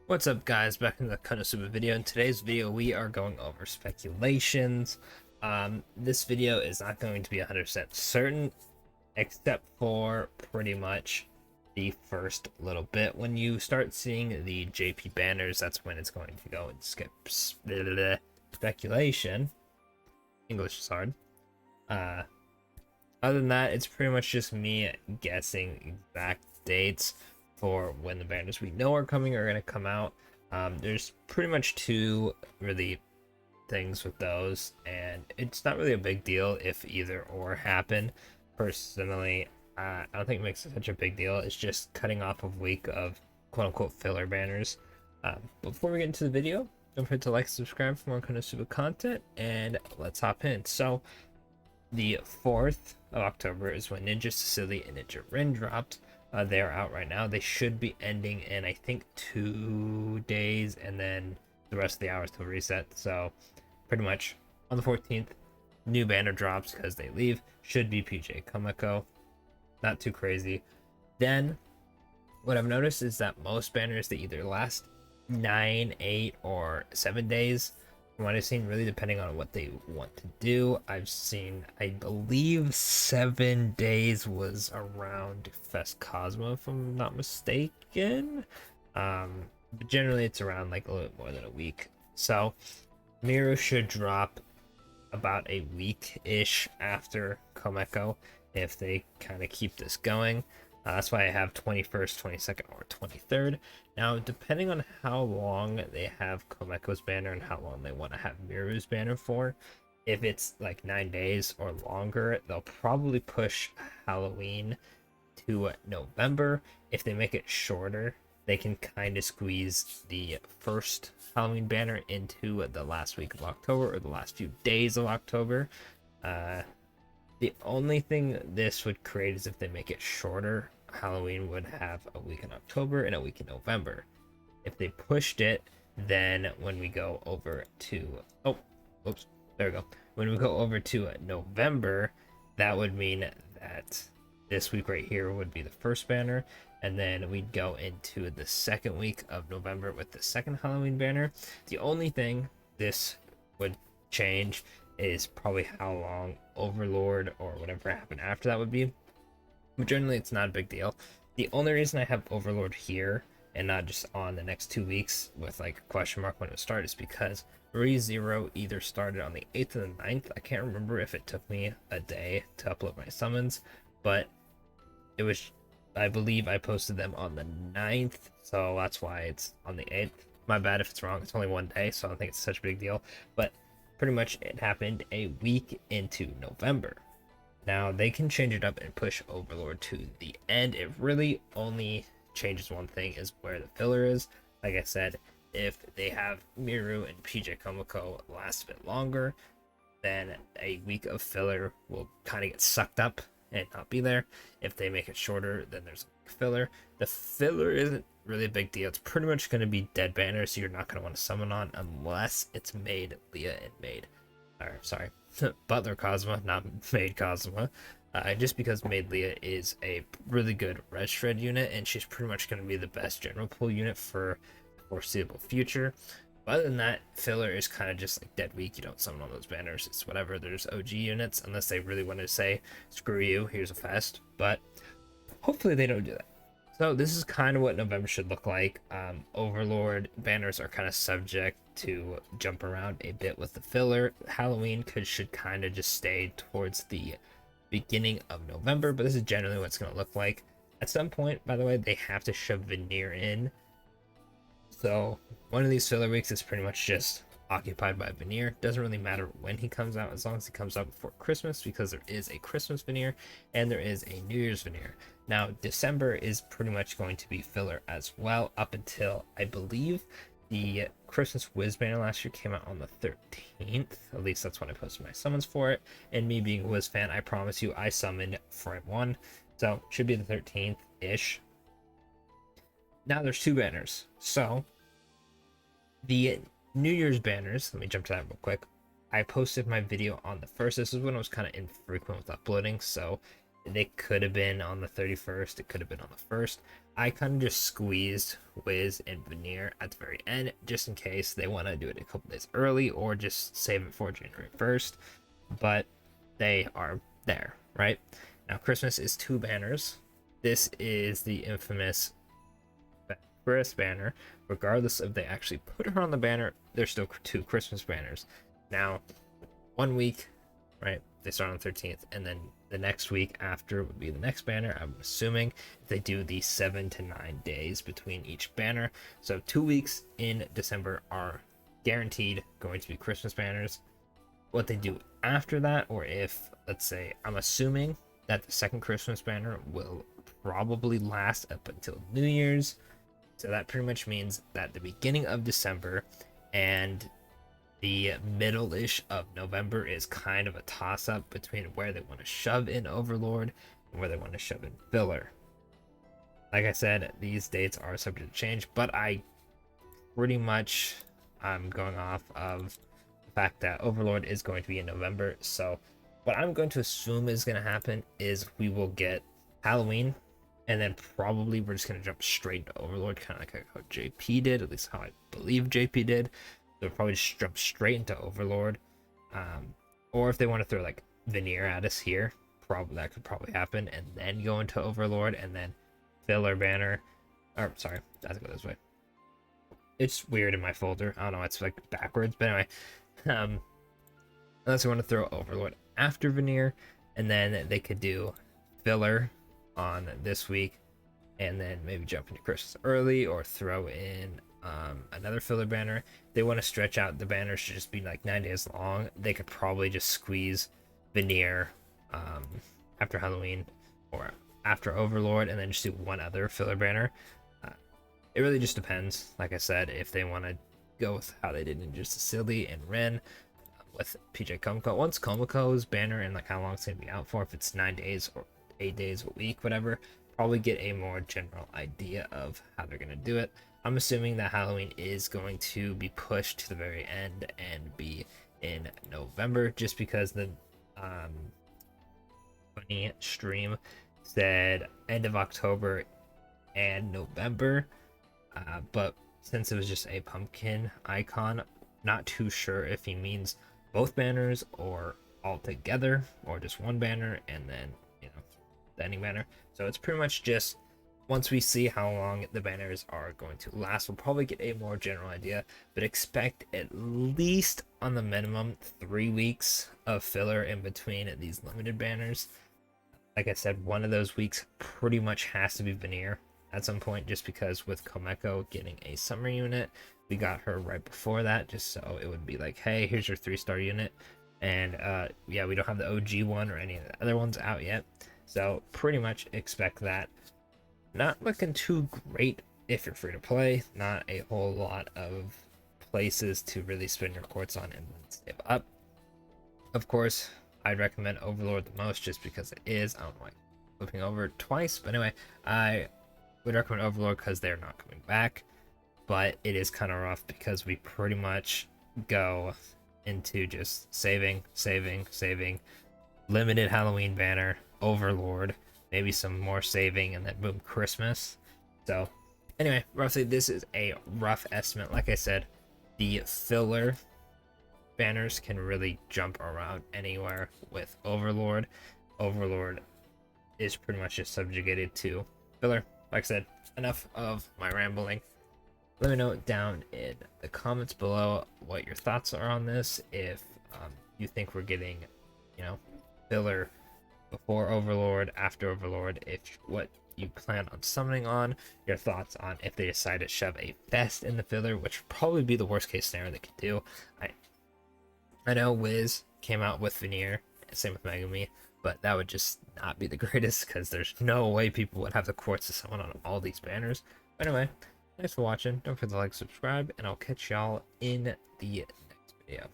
What's up, guys? Back in the Konosuba video. In today's video we are going over speculations. This video is not going to be 100% certain, except for pretty much the first little bit. When you start seeing the JP banners, that's when it's going to go and skip speculation. English is hard. Other than that, it's pretty much just me guessing exact dates for when the banners we know are coming are going to come out. There's pretty much two really things with those, and it's not really a big deal if either or happen. Personally, I don't think it makes such a big deal. It's just cutting off a week of quote-unquote filler banners. Before we get into the video, don't forget to like and subscribe for more Konosuba content, and let's hop in. So the 4th of October is when Ninja Sicily and Ninja Rin dropped. They are out right now. They should be ending in, I think, 2 days, and then the rest of the hours will reset. So pretty much on the 14th, new banner drops because they leave. Should be PJ Komeko. Not too crazy. Then what I've noticed is that most banners, they either last 9, 8, or 7 days. From what I've seen, really depending on what they want to do. I've seen, I believe 7 days was around Fest Cosmo, if I'm not mistaken. But generally it's around like a little bit more than a week. So Miru should drop about a week-ish after Komeko if they kind of keep this going. That's why I have 21st, 22nd, or 23rd. Now, depending on how long they have Komeko's banner and how long they want to have Miru's banner for, if it's like 9 days or longer, they'll probably push Halloween to November. If they make it shorter, they can kind of squeeze the first Halloween banner into the last week of October or the last few days of October. The only thing this would create is if they make it shorter. Halloween would have a week in October and a week in November. If they pushed it, then when we go over to there we go. When we go over to November, that would mean that this week right here would be the first banner, and then we'd go into the second week of November with the second Halloween banner. The only thing this would change is probably how long Overlord or whatever happened after that would be. But generally, it's not a big deal. The only reason I have Overlord here and not just on the next 2 weeks with like a question mark when it started is because ReZero either started on the 8th or the 9th. I can't remember if it took me a day to upload my summons, but it was, I believe I posted them on the 9th, so that's why it's on the 8th. My bad if it's wrong. It's only 1 day, so I don't think it's such a big deal. But pretty much it happened a week into November. Now they can change it up and push Overlord to the end. It really only changes one thing, is where the filler is. Like I said, if they have Miru and PJ Komeko last a bit longer, then a week of filler will kind of get sucked up and not be there. If they make it shorter, then there's a filler. The filler isn't really a big deal. It's pretty much going to be dead banners, so you're not going to want to summon on unless it's made Leah and made, or sorry, Butler Cosma, not Maid Cosma. Just because Maid Leah is a really good red shred unit, and she's pretty much going to be the best general pool unit for the foreseeable future. But other than that, filler is kind of just like dead week. You don't summon on those banners. It's whatever. There's OG units, unless they really want to say, screw you, here's a fest. But hopefully they don't do that. So this is kind of what November should look like. Overlord banners are kind of subject to jump around a bit with the filler. Halloween should kind of just stay towards the beginning of November, but this is generally what it's going to look like. At some point, by the way, they have to shove Veneer in. So one of these filler weeks is pretty much just occupied by Veneer. Doesn't really matter when he comes out, as long as he comes out before Christmas, because there is a Christmas Veneer and there is a New Year's Veneer. Now December is pretty much going to be filler as well, up until I believe the Christmas Wiz banner last year came out on the 13th. At least that's when I posted my summons for it, and me being a Wiz fan, I promise you I summoned Frame 1, so should be the 13th ish. Now there's two banners. So the New Year's banners, let me jump to that real quick. I posted my video on the 1st. This is when I was kind of infrequent with uploading, so they could have been on the 31st, it could have been on the 1st. I kind of just squeezed Wiz and Veneer at the very end, just in case they want to do it a couple days early or just save it for January 1st. But they are there, right? Now, Christmas is 2 banners. This is the infamous Chris banner. Regardless if they actually put her on the banner, there's still 2 Christmas banners. Now, 1 week, right? They start on the 13th, and then the next week after would be the next banner. I'm assuming they do the 7 to 9 days between each banner. So 2 weeks in December are guaranteed going to be Christmas banners. What they do after that, or if, let's say, I'm assuming that the second Christmas banner will probably last up until New Year's. So that pretty much means that the beginning of December and the middle-ish of November is kind of a toss-up between where they want to shove in Overlord and where they want to shove in filler. Like I said, these dates are subject to change, but I'm going off of the fact that Overlord is going to be in November. So what I'm going to assume is going to happen is we will get Halloween, and then probably we're just going to jump straight to Overlord, kind of like how JP did, at least how I believe JP did. They'll probably just jump straight into Overlord. Or if they want to throw like Veneer at us here, that could probably happen, and then go into Overlord, and then filler banner. Or sorry, I have to go this way. It's weird in my folder. I don't know, it's like backwards. But anyway, unless we want to throw Overlord after Veneer, and then they could do filler on this week, and then maybe jump into Christmas early, or throw in another filler banner. They want to stretch out the banners to just be like 9 days long. They could probably just squeeze Veneer after Halloween or after Overlord, and then just do one other filler banner. It really just depends, like I said, if they want to go with how they did in Ninja Cecily and Ren with PJ Komoko. Once Komoko's banner and like how long it's going to be out for, if it's 9 days or 8 days, a week, whatever, probably get a more general idea of how they're going to do it. I'm assuming that Halloween is going to be pushed to the very end and be in November, just because the funny stream said end of October and November, but since it was just a pumpkin icon, not too sure if he means both banners or all together, or just one banner and then, you know, the ending banner. So it's pretty much just, once we see how long the banners are going to last, we'll probably get a more general idea, but expect at least on the minimum 3 weeks of filler in between these limited banners. Like I said, one of those weeks pretty much has to be Veneer at some point, just because with Komeko getting a summer unit, we got her right before that, just so it would be like, hey, here's your 3-star unit. And yeah, we don't have the OG one or any of the other ones out yet, so pretty much expect that. Not looking too great if you're free to play. Not a whole lot of places to really spend your quartz on and then save up. Of course, I'd recommend Overlord the most, just because it is, I don't know why I'm flipping over twice, but anyway, I would recommend Overlord because they're not coming back. But it is kind of rough because we pretty much go into just saving, limited Halloween banner, Overlord, maybe some more saving, and then boom, Christmas. So anyway, roughly this is a rough estimate. Like I said, the filler banners can really jump around anywhere with Overlord. Overlord is pretty much just subjugated to filler. Like I said, enough of my rambling. Let me know down in the comments below what your thoughts are on this. If you think we're getting, you know, filler before Overlord, after Overlord, if what you plan on summoning on, your thoughts on if they decide to shove a fest in the filler, which would probably be the worst case scenario they could do. I know Wiz came out with Veneer, same with Megumi, but that would just not be the greatest, because there's no way people would have the quartz to summon on all these banners. But anyway, thanks for watching. Don't forget to like, subscribe, and I'll catch y'all in the next video.